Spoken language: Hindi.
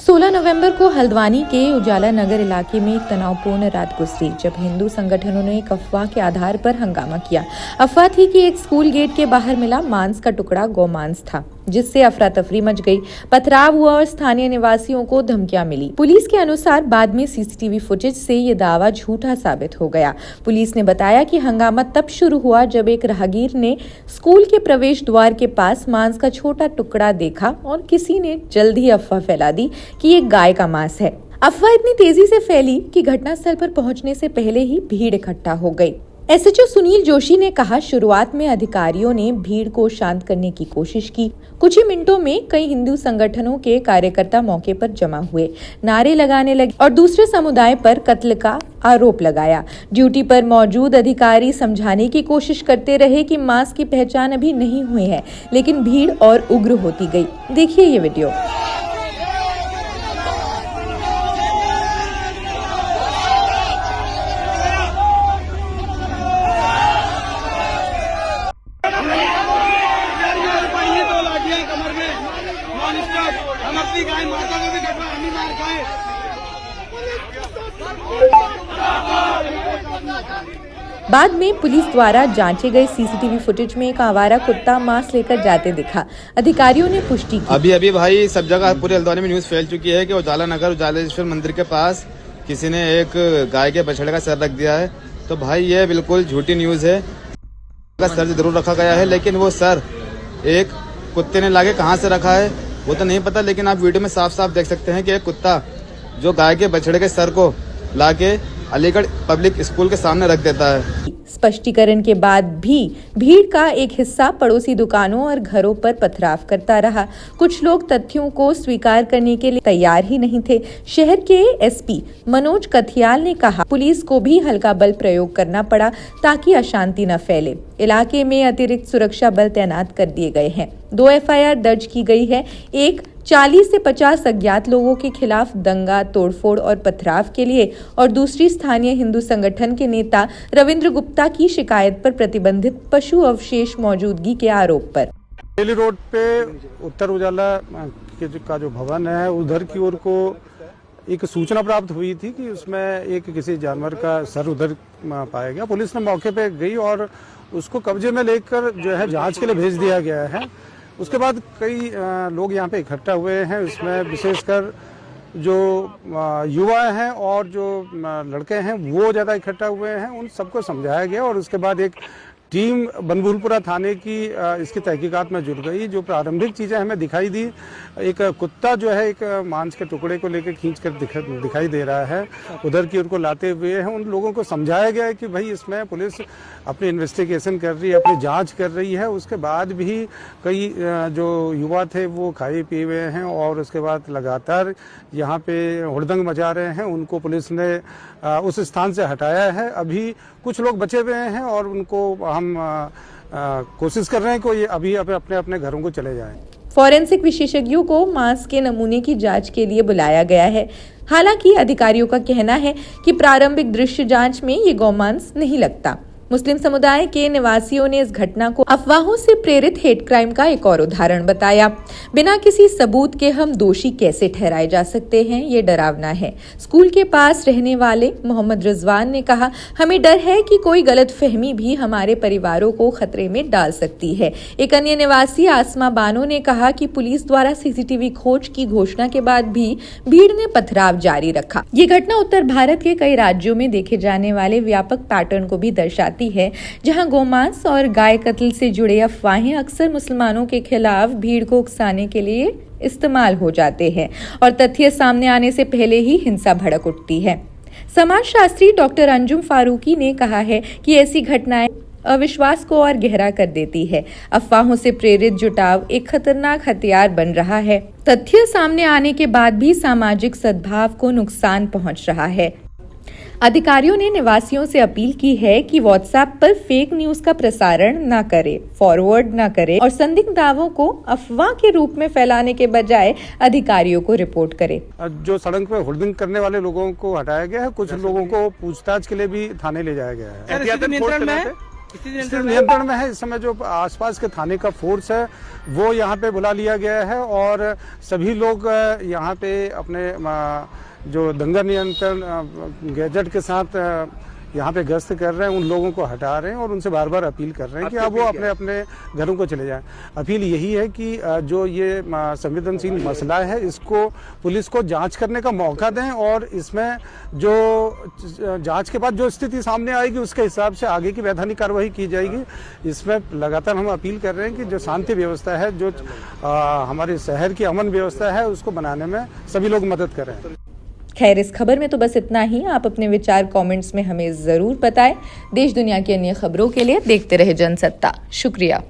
16 नवंबर को हल्द्वानी के उजाला नगर इलाके में एक तनावपूर्ण रात गुजरी जब हिंदू संगठनों ने एक अफवाह के आधार पर हंगामा किया। अफवाह थी कि एक स्कूल गेट के बाहर मिला मांस का टुकड़ा गौमांस था, जिससे अफरा तफरी मच गई, पथराव हुआ और स्थानीय निवासियों को धमकियां मिली। पुलिस के अनुसार बाद में सीसीटीवी फुटेज से ये दावा झूठा साबित हो गया। पुलिस ने बताया कि हंगामा तब शुरू हुआ जब एक राहगीर ने स्कूल के प्रवेश द्वार के पास मांस का छोटा टुकड़ा देखा और किसी ने जल्दी अफवाह फैला दी कि ये गाय का मांस है। अफवाह इतनी तेजी से फैली कि घटनास्थल पर पहुंचने से पहले ही भीड़ इकट्ठा हो गई। एसएचओ सुनील जोशी ने कहा, शुरुआत में अधिकारियों ने भीड़ को शांत करने की कोशिश की। कुछ ही मिनटों में कई हिंदू संगठनों के कार्यकर्ता मौके पर जमा हुए, नारे लगाने लगे और दूसरे समुदाय पर कत्ल का आरोप लगाया। ड्यूटी पर मौजूद अधिकारी समझाने की कोशिश करते रहे कि मांस की पहचान अभी नहीं हुई है, लेकिन भीड़ और उग्र होती गई। देखिए ये वीडियो। हम अपनी गाय माता को भी घटना हम ही मार खाए। बाद में पुलिस द्वारा जांचे गए सीसीटीवी फुटेज में एक आवारा कुत्ता मांस लेकर जाते दिखा। अधिकारियों ने पुष्टि की। अभी भाई सब जगह पूरे हल्द्वानी में न्यूज फैल चुकी है कि उजाला नगर उजालेश्वर मंदिर के पास किसी ने एक गाय के बछड़े का सर रख दिया है। तो भाई ये बिल्कुल झूठी न्यूज है। का सर जरूर रखा गया है, लेकिन वो सर एक कुत्ते ने लाके कहाँ से रखा है वो तो नहीं पता, लेकिन आप वीडियो में साफ साफ देख सकते हैं कि एक कुत्ता जो गाय के बछड़े के सर को लाके अलीगढ़ पब्लिक स्कूल के सामने रख देता है। स्पष्टीकरण के बाद भी भीड़ का एक हिस्सा पड़ोसी दुकानों और घरों पर पथराव करता रहा। कुछ लोग तथ्यों को स्वीकार करने के लिए तैयार ही नहीं थे। शहर के एसपी मनोज कथियाल ने कहा, पुलिस को भी हल्का बल प्रयोग करना पड़ा ताकि अशांति न फैले। इलाके में अतिरिक्त सुरक्षा बल तैनात कर दिए गए हैं। 2 एफआईआर दर्ज की गई है। एक 40 से 50 अज्ञात लोगों के खिलाफ दंगा, तोड़फोड़ और पथराव के लिए और दूसरी स्थानीय हिंदू संगठन के नेता रविंद्र गुप्ता की शिकायत पर प्रतिबंधित पशु अवशेष मौजूदगी के आरोप पर। बेली रोड पे उत्तर उजाला का जो भवन है उधर की ओर को एक सूचना प्राप्त हुई थी कि उसमें एक किसी जानवर का सर उधर पाया गया। पुलिस ने मौके पे गई और उसको कब्जे में लेकर जो है जांच के लिए भेज दिया गया है। उसके बाद कई लोग यहाँ पे इकट्ठा हुए हैं। उसमें विशेषकर जो युवा हैं और जो लड़के हैं वो ज़्यादा इकट्ठा हुए हैं। उन सबको समझाया गया और उसके बाद एक टीम बनभूलपुरा थाने की इसकी तहकीकात में जुट गई। जो प्रारंभिक चीज़ें हमें दिखाई दी, एक कुत्ता जो है एक मांस के टुकड़े को लेकर खींचकर दिखाई दे रहा है, उधर की ओर को लाते हुए हैं। उन लोगों को समझाया गया है कि भाई इसमें पुलिस अपनी इन्वेस्टिगेशन कर रही है, अपनी जांच कर रही है। उसके बाद भी कई जो युवा थे वो खाए पिए हुए हैं और उसके बाद लगातार यहाँ पे हुड़दंग मचा रहे हैं। उनको पुलिस ने उस स्थान से हटाया है। अभी कुछ लोग बचे हुए हैं और उनको हम कोशिश कर रहे हैं कि ये अभी अपने अपने घरों को चले जाएं। फॉरेंसिक विशेषज्ञों को मांस के नमूने की जांच के लिए बुलाया गया है। हालांकि अधिकारियों का कहना है कि प्रारंभिक दृश्य जांच में ये गौमांस नहीं लगता। मुस्लिम समुदाय के निवासियों ने इस घटना को अफवाहों से प्रेरित हेट क्राइम का एक और उदाहरण बताया। बिना किसी सबूत के हम दोषी कैसे ठहराए जा सकते हैं, ये डरावना है। स्कूल के पास रहने वाले मोहम्मद रिजवान ने कहा, हमें डर है कि कोई गलतफहमी भी हमारे परिवारों को खतरे में डाल सकती है। एक अन्य निवासी आसमा बानो ने कहा कि पुलिस द्वारा सीसीटीवी खोज की घोषणा के बाद भी भीड़ ने पथराव जारी रखा। ये घटना उत्तर भारत के कई राज्यों में देखे जाने वाले व्यापक पैटर्न को भी दर्शाती है, जहां गोमांस और गाय कत्ल से जुड़े अफवाहें अक्सर मुसलमानों के खिलाफ भीड़ को उकसाने के लिए इस्तेमाल हो जाते हैं और तथ्य सामने आने से पहले ही हिंसा भड़क उठती है। समाजशास्त्री डॉक्टर अंजुम फारूकी ने कहा है कि ऐसी घटनाएं अविश्वास को और गहरा कर देती है। अफवाहों से प्रेरित जुटाव एक खतरनाक हथियार बन रहा है। तथ्य सामने आने के बाद भी सामाजिक सद्भाव को नुकसान पहुंच रहा है। अधिकारियों ने निवासियों से अपील की है कि व्हाट्सएप पर फेक न्यूज का प्रसारण न करे, फॉरवर्ड न करे और संदिग्ध दावों को अफवाह के रूप में फैलाने के बजाय अधिकारियों को रिपोर्ट करे। जो सड़क पे होर्डिंग करने वाले लोगों को हटाया गया है, कुछ लोगों को पूछताछ के लिए भी थाने ले जाया गया है। स्थिति नियंत्रण में है। इस समय जो आसपास के थाने का फोर्स है वो यहाँ पे बुला लिया गया है और सभी लोग यहाँ पे अपने जो दंगा नियंत्रण गैजेट के साथ यहाँ पे गश्त कर रहे हैं, उन लोगों को हटा रहे हैं और उनसे बार बार अपील कर रहे हैं कि अब वो अपने अपने घरों को चले जाएं। अपील यही है कि जो ये संवेदनशील मसला है इसको पुलिस को जांच करने का मौका दें और इसमें जो जांच के बाद जो स्थिति सामने आएगी उसके हिसाब से आगे की वैधानिक कार्रवाई की जाएगी। इसमें लगातार हम अपील कर रहे हैं कि जो शांति व्यवस्था है, जो हमारे शहर की अमन व्यवस्था है, उसको बनाने में सभी लोग मदद करें। खैर, इस खबर में तो बस इतना ही। आप अपने विचार कमेंट्स में हमें जरूर बताएं। देश दुनिया की अन्य खबरों के लिए देखते रहे जनसत्ता। शुक्रिया।